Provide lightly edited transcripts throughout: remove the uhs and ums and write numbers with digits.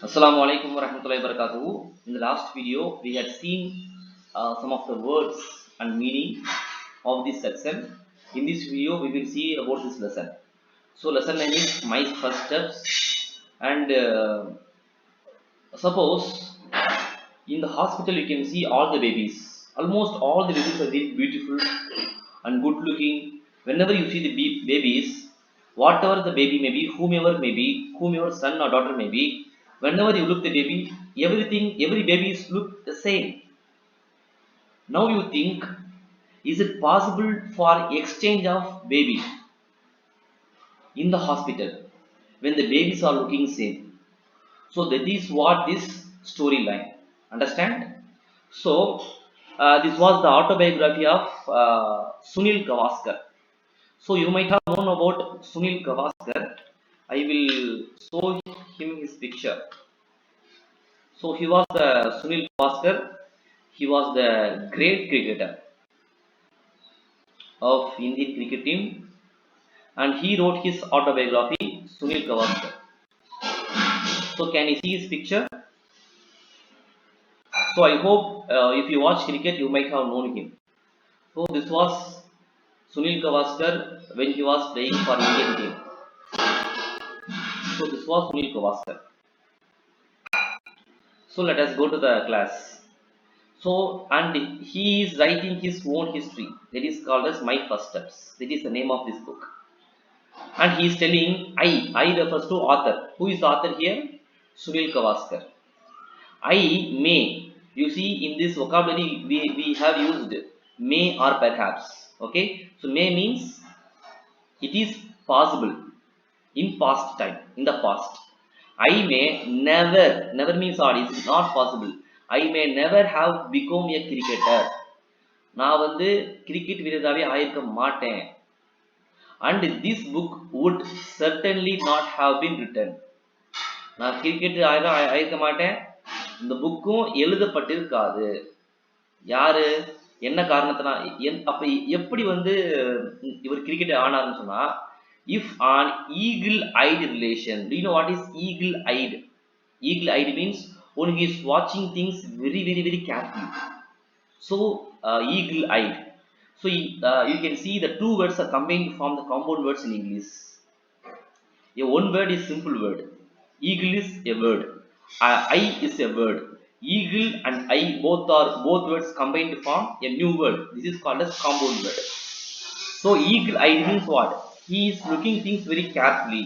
Assalamu alaikum warahmatullahi wabarakatuh. In the last video, we had seen some of the words and meaning of this section. In this video, we will see about this lesson. So, lesson name is My First Steps. And suppose in the hospital, you can see all the babies. Almost all the babies are very beautiful and good looking. Whenever you see the babies, whatever the baby may be, whomever son or daughter may be, whenever you look the baby, every babies look the same. Now you think, is it possible for exchange of baby in the hospital when the babies are looking same? So that is what this storyline. Understand? So this was the autobiography of Sunil Gavaskar. So you might have known about Sunil Gavaskar. I will show him his picture. So he was the Sunil Gavaskar. He was the great cricketer of Indian cricket team, and he wrote his autobiography, Sunil Gavaskar. So can you see his picture? So I hope if you watch cricket, you might have known him. So this was Sunil Gavaskar when he was playing for Indian team. So this was Sunil Gavaskar. So let us go to the class. So, and he is writing his own history. That is called as My First Steps. That is the name of this book. And he is telling I refers to author. Who is the author here? Sunil Gavaskar. I may. You see, in this vocabulary, we have used may or perhaps. Okay. So, may means it is possible in past time, in the past. I may never means or is not possible. I may never have become a cricketer. நான் வந்து cricket வீரராகவே ஆயிருக்க மாட்டேன். And this book would certainly not have been written. நான் cricket ஆயிருக்க மாட்டேன். இந்த புக்கும் எழுதப்பட்டிருக்காது. யாரு என்ன காரணத்தினா அப்ப எப்படி வந்து இவர் கிரிக்கெட் ஆனார்னு சொன்னா, if an eagle-eyed relation. Do you know what is eagle-eyed? Eagle-eyed means when he is watching things very carefully. So eagle-eyed. So you can see the two words are combined to form the compound words in English. A one word is simple word. Eagle is a word. I is a word. Eagle and I both words combined to form a new word. This is called as compound word. So eagle-eyed means what? He is looking things very carefully.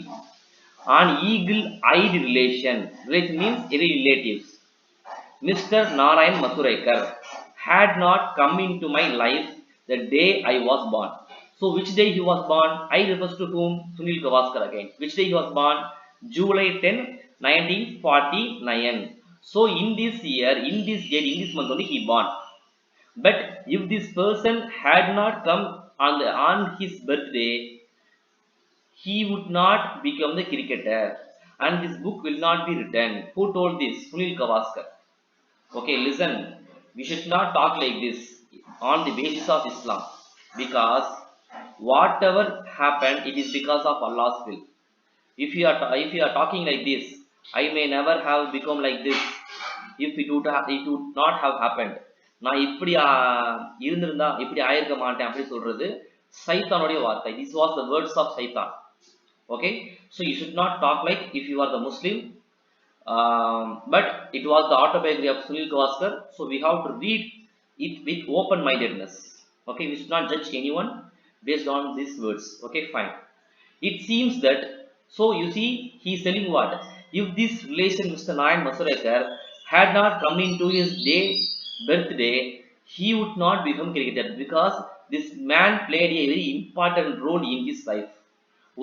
An eagle-eyed relation means any relatives. Mr. Narayan Masuraikar had not come into my life the day I was born. So which day he was born? I refers to whom? Sunil Gavaskar again. Which day he was born? July 10, 1949. So in this year, in this date, in this month only he born. But if this person had not come on his birthday, he would not become the cricketer, and this book will not be written. Who told this? Sunil Gavaskar. Okay, listen. We should not talk like this on the basis of Islam, because whatever happened, it is because of Allah's will. If you are talking like this, I may never have become like this if it would not have happened. நான் இப்படி இருந்திருந்தா இப்படி ஆயிருக்க மாட்டேன் அப்படி சொல்றது சைத்தானுடைய வார்த்தை. This was the words of Saitan. Okay, so you should not talk like if you are the Muslim. But it was the autobiography of Sunil Gavaskar, so we have to read it with open mindedness. Okay, we should not judge anyone based on these words. Okay, fine. It seems that, so you see, he is telling what? If this relation Mr. Narayan Masuraikar had not come into his birthday, he would not become cricketer, because this man played a very important role in his life.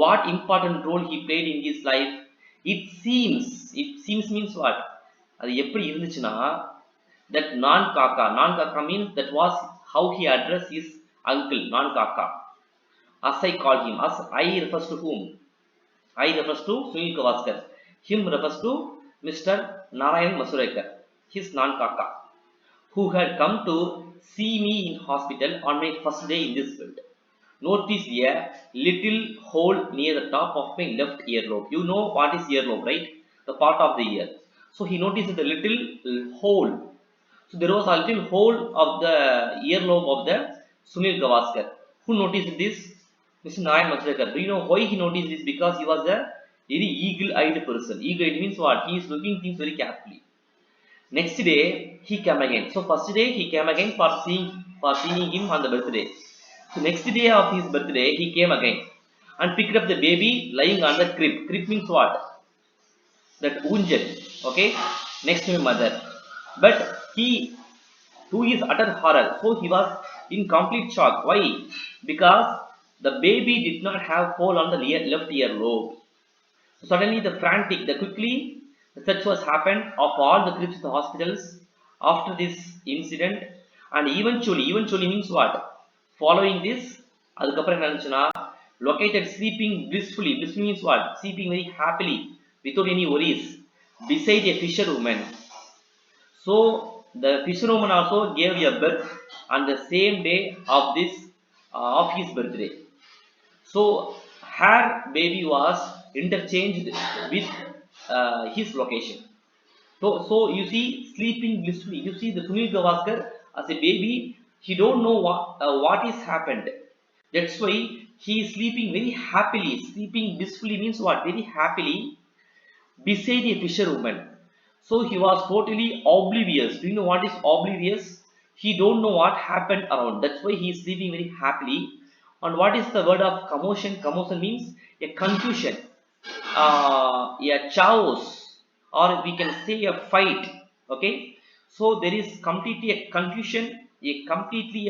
What important role he played in his life? It seems means what? அது எப்படி இருந்துச்சுன்னா, that non kaka means that was how he addressed his uncle non kaka. As I call him, as I refers to whom? I refers to Sunil Gavaskar. Him refers to Mr. Narayan Masuraikar, his non kaka, who had come to see me in hospital on my first day in this world. Notice a little hole near the top of my left earlobe. You know what is earlobe, right? The part of the ear. So he noticed the little hole. So there was a little hole of the earlobe of the Sunil Gavaskar. Who noticed this? Mr. Nayan Machadekar. Do you know why he noticed this? Because he was a very eagle-eyed person. Eagle-eyed means what? He is looking things very carefully. Next day he came again. So first day he came again for seeing him on the birthday. So next day of his birthday he came again and picked up the baby lying on the crib. Crib means what? That unjal, okay, next to my mother. But he, to his utter horror, so he was in complete shock. Why? Because the baby did not have hole on the left ear lobe. So suddenly the frantic, the quickly, the search was happened of all the cribs in the hospitals after this incident. And eventually means what? Following this, அதுக்கப்புறம் என்ன இருந்துச்சுன்னா, located sleeping blissfully means what? Sleeping very happily without any worries beside a fisherwoman. So the fisherwoman also gave a birth on the same day of this of his birthday. So her baby was interchanged with his location. So you see, sleeping blissfully. You see the Sunil Gavaskar as a baby, he don't know what is happened. That's why he is sleeping very happily. Sleeping blissfully means what? Very happily beside a fisherwoman. So he was totally oblivious. Do you know what is oblivious? He don't know what happened around. That's why he is sleeping very happily. And what is the word of commotion? Commotion means a confusion, a chaos, or we can say a fight. Okay, so there is completely a confusion, a completely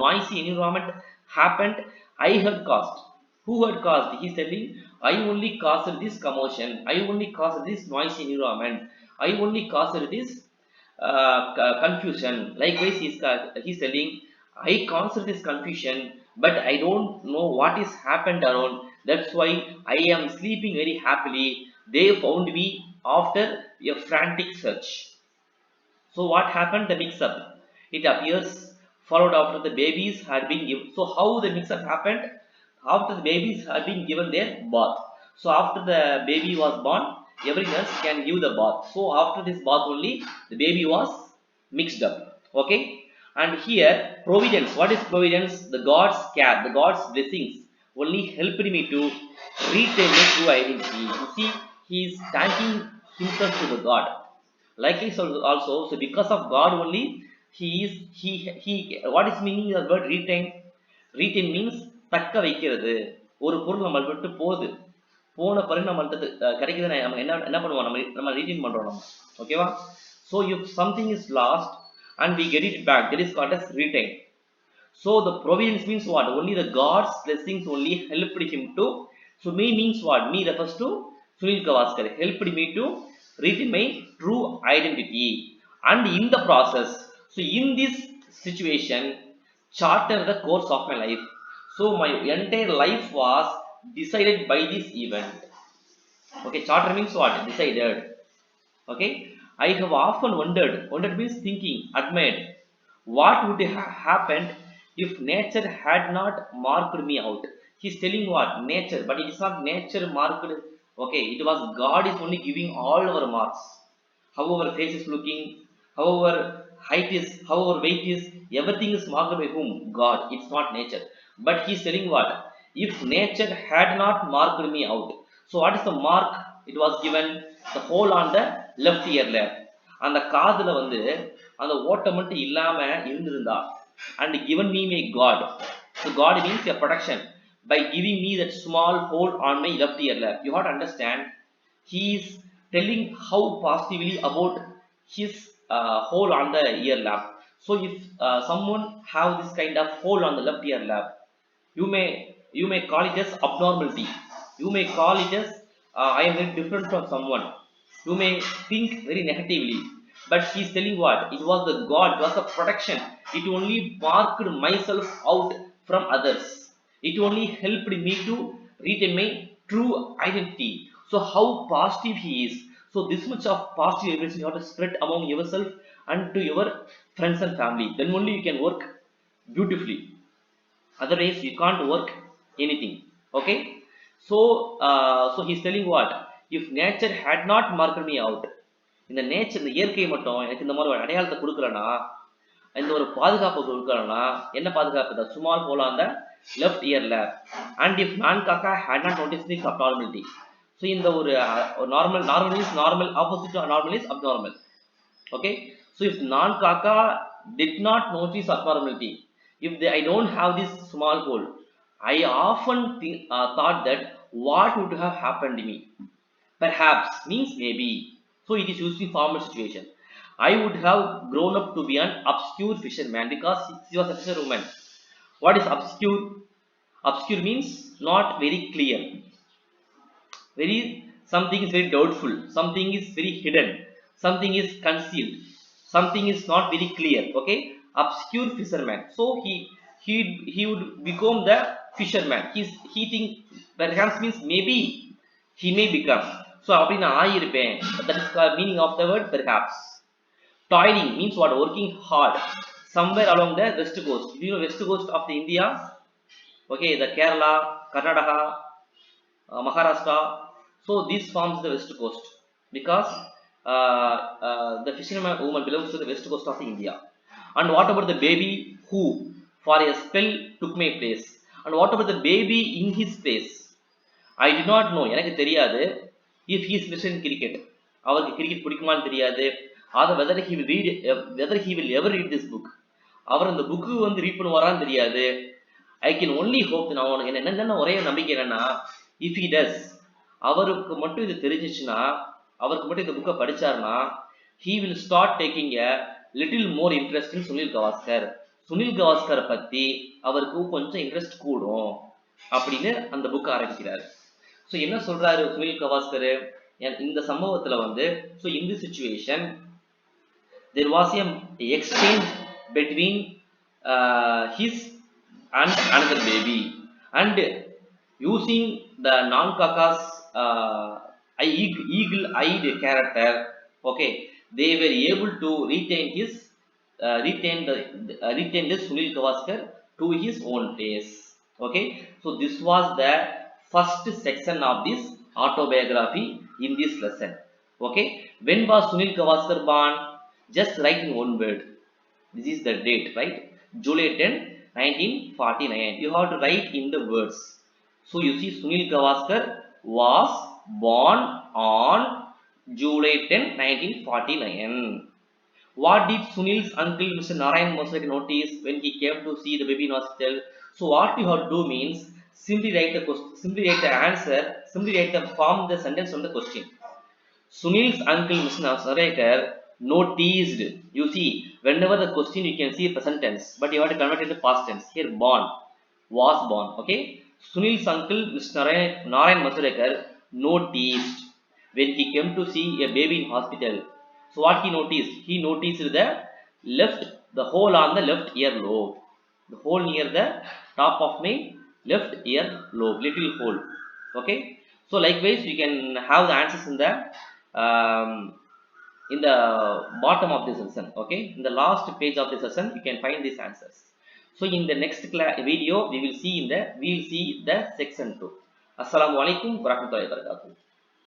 noisy environment happened. I had caused. Who had caused? He's telling, I only caused this commotion, I only caused this noisy environment, I only caused this confusion. Likewise he's telling, I caused this confusion, but I don't know what is happened around. That's why I am sleeping very happily. They found me after a frantic search. So what happened? The mix-up. It appears followed after the babies had been given. So how the mix-up happened? After the babies had been given their bath. So after the baby was born, every nurse can give the bath. So after this bath only, the baby was mixed up. Okay. And here, providence. What is providence? The God's care, the God's blessings only helped me to retain my true identity. You see, he is thanking himself to the God. Likewise also, so because of God only, he what is meaning the word retain? Retain means தக்க வைக்கிறது. ஒரு பொருள் நம்ம விட்டு போகுது, போன பிறகு நம்மள்ட்ட கிடைக்குதுன்னா நம்ம என்ன என்ன பண்ணுவோம்? நம்ம ரீட்டைன் பண்றோம் நம்ம. ஓகேவா? So if something is lost and we get it back, that is called as retain. So the providence means what? Only the God's blessings only helped him to. So me means what? Me refers to Sunil Gavaskar. Helped me to retain my true identity. And in the process, so in this situation, charter the course of my life. So my entire life was decided by this event. Okay, charter means what? Decided. Okay, I have often wondered. Wondered means thinking, admired. What would have happened if nature had not marked me out? He's telling what? Nature, but it is not nature marked. Okay, it was God is only giving all our marks. How our face is looking, how our height is, how our weight is, everything is marked by whom? God. It's not nature. But he's telling what? If nature had not marked me out. So what is the mark? It was given the hole on the left ear lap. அந்த காதுல வந்து அந்த ஓட்டம் மட்டும் இல்லாம இருந்திருந்தா, and given me my God. So God means a protection by giving me that small hole on my left ear lap. You have to understand, he is telling how positively about his hole on the ear lap. So if someone have this kind of hole on the left ear lap, you may call it as abnormality. You may call it as I am very different from someone. You may think very negatively, but he is telling what? It was the God, it was a protection. It only marked myself out from others. It only helped me to retain my true identity. So how positive he is. So this much of positive vibration you have to spread among yourself and to your friends and family. Then only you can work beautifully. Otherwise you can't work anything. Okay, so so he's telling what? If nature had not marked me out, இந்த nature, இந்த இயற்கை மட்டும் எனக்கு இந்த மாதிரி ஒரு அடையாளத்தை கொடுக்கலனா, இந்த ஒரு பாதுகாப்பு கொடுக்கலனா, என்ன பாதுகாப்பு? The small hole on the left ear lap. And if non-kaka had not noticed this abnormality. So இந்த ஒரு normal is normal, opposite to normal is abnormal. Okay, so if non-kaka did not notice abnormality, if I don't have this small hole, I often thought that what would have happened to me. Perhaps means maybe. So it is used in formal situation. I would have grown up to be an obscure fisherman because she was a fisherwoman. What is obscure? Obscure means not very clear. Very, something is very doubtful. Something is very hidden. Something is concealed. Something is not very clear. Okay, obscure fisherman. So he would become the fisherman. He think perhaps means maybe he may become. So அப்படி நான் ஆயிருப்பேன். That is the meaning of the word perhaps. Toiling means what? Working hard somewhere along the west coast. You know west coast of the India. Okay, the Kerala, Karnataka, Maharashtra. So this forms the west coast because the fisherman woman belongs to the west coast of India. And what about the baby who for a spell took my place? And what about the baby in his place? I did not know, எனக்கு தெரியாது, if he is interested in cricket. அவருக்கு cricket பிடிக்குமான்னு தெரியாது. அதை whether he will ever read this book. அவர் அந்த book வந்து read பண்ணுவாரான்னு தெரியாது. I can only hope. நான் உனக்கு என்ன ஒரே நம்பிக்கை என்னன்னா, if he does, அவருக்கு மட்டும் இது தெரிஞ்சிச்சுன்னா, அவருக்கு மட்டும் இந்த புக்கை படிச்சாருன்னா, he will start taking a little more interest in Sunil Gavaskar. Sunil கவாஸ்கரை பத்தி அவருக்கு கொஞ்சம் இன்ட்ரெஸ்ட் கூடும் அப்படின்னு அந்த புக்கை ஆரம்பிக்கிறாரு. ஸோ என்ன சொல்றாரு சுனில் கவாஸ்கர் இந்த சம்பவத்துல வந்து? So in this situation there was a exchange between his and another baby, and using the non-kaka's eagle-eyed character, okay, they were able to retain the Sunil Gavaskar to his own place. Okay, so this was the first section of this autobiography in this lesson. Okay, when was Sunil Gavaskar born? Just write in one word. This is the date, right? July 10, 1949. You have to write in the words. So you see, Sunil Gavaskar was born on July 10, 1949. What did Sunil's uncle Mr. Narayan Moslik notice when he came to see the baby in hospital? So what you have to do means simply write the question, simply write the answer, simply write the form the sentence from the question. Sunil's uncle Mr. Narayan noticed. You see, whenever the question you can see a present tense, but you have to convert it to past tense. Here born, was born. Okay, Sunil's uncle Mr. Narayan Masurekar noticed when he came to see a baby in hospital. So what he noticed? He noticed the hole on the left ear lobe, the hole near the top of my left ear lobe, little hole. Okay, so likewise you can have the answers in the bottom of this lesson. Okay, in the last page of the lesson you can find these answers. So in the next video we will see the section 2. Assalamu alaikum warahmatullahi wabarakatuh.